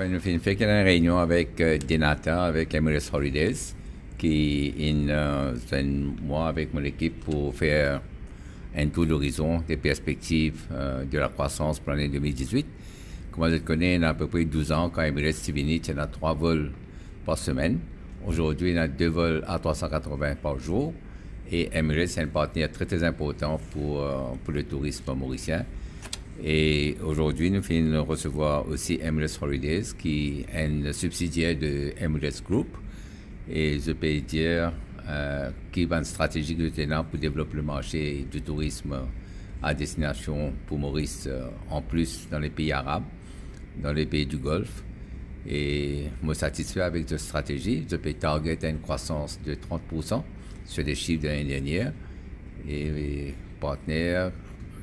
Enfin, nous avons fait une réunion avec Denata, avec Emirates Holidays, qui est un mois avec mon équipe pour faire un tour d'horizon des perspectives de la croissance pour l'année 2018. Comme vous le connaissez, il y a à peu près 12 ans, quand Emirates est venu, il y a 3 vols par semaine. Aujourd'hui, il y a 2 vols à 380 par jour. Et Emirates est un partenaire très, très important pour le tourisme mauricien. Et aujourd'hui, nous venons de recevoir aussi Emirates Holidays, qui est un subsidiaire de Emirates Group. Et je peux dire qu'il y a une stratégie de tenant pour développer le marché du tourisme à destination pour Maurice, en plus dans les pays arabes, dans les pays du Golfe. Et je suis satisfait avec cette stratégie. Je peux target une croissance de 30% sur les chiffres de l'année dernière. Et partenaire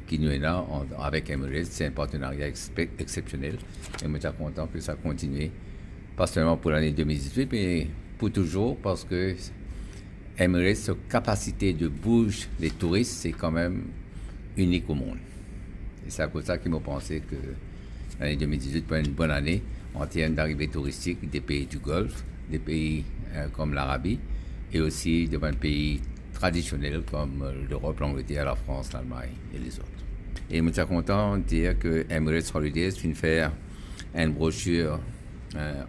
qui nous est là avec Emirates, c'est un partenariat exceptionnel. Et je suis content que ça continue, pas seulement pour l'année 2018, mais pour toujours, parce que Emirates, sa capacité de bouger les touristes, c'est quand même unique au monde. Et c'est à cause de ça qu'ils m'ont pensé que l'année 2018 peut être une bonne année en termes d'arrivée touristique des pays du Golfe, des pays comme l'Arabie, et aussi de pays traditionnels comme l'Europe, l'Angleterre, la France, l'Allemagne et les autres. Et je suis content de dire que Emirates Holidays vient faire une brochure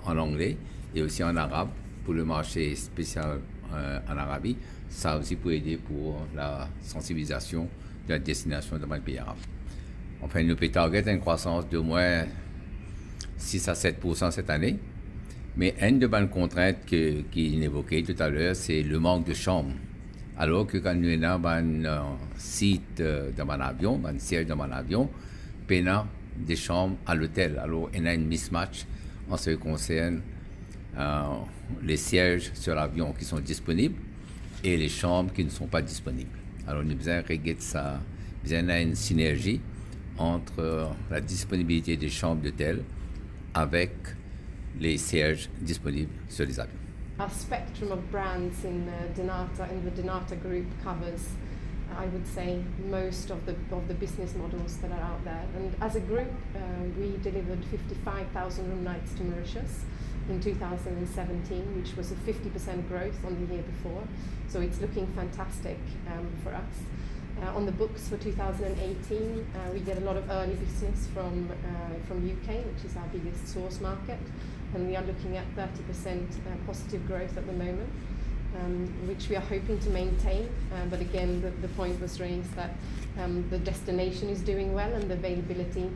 en anglais et aussi en arabe pour le marché spécial en Arabie. Ça aussi pour aider pour la sensibilisation de la destination dans le pays arabe. Enfin, nous pouvons target une croissance d'au moins 6 à 7% cette année. Mais une des bonnes contraintes qu'il évoquait tout à l'heure, c'est le manque de chambres. Alors que quand nous avons un site dans un avion, un siège dans un avion, nous avons des chambres à l'hôtel. Alors, il y a un mismatch en ce qui concerne les sièges sur l'avion qui sont disponibles et les chambres qui ne sont pas disponibles. Alors, nous avons régler ça, nous avons une synergie entre la disponibilité des chambres d'hôtel avec les sièges disponibles sur les avions. Our spectrum of brands in the Denata group covers, I would say, most of the business models that are out there. And as a group, we delivered 55,000 room nights to Mauritius in 2017, which was a 50% growth on the year before. So it's looking fantastic for us. On the books for 2018, we get a lot of early business from UK, which is our biggest source market, and we are looking at 30% positive growth at the moment, which we are hoping to maintain. But again, the point was raised that the destination is doing well and the availability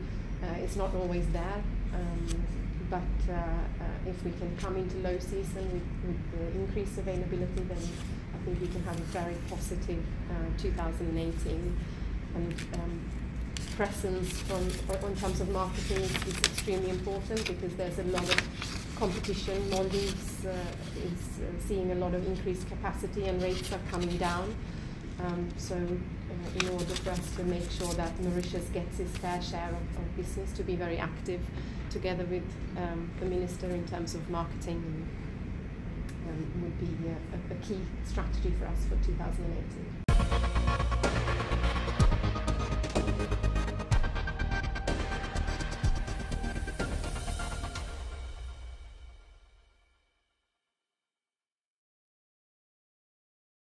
is not always there. But if we can come into low season with increased availability, then I think we can have a very positive 2018. And presence in terms of marketing is extremely important because there's a lot of competition. Maldives is seeing a lot of increased capacity and rates are coming down. So in order for us to make sure that Mauritius gets its fair share of business, to be very active together with the Minister in terms of marketing would be a key strategy for us for 2018.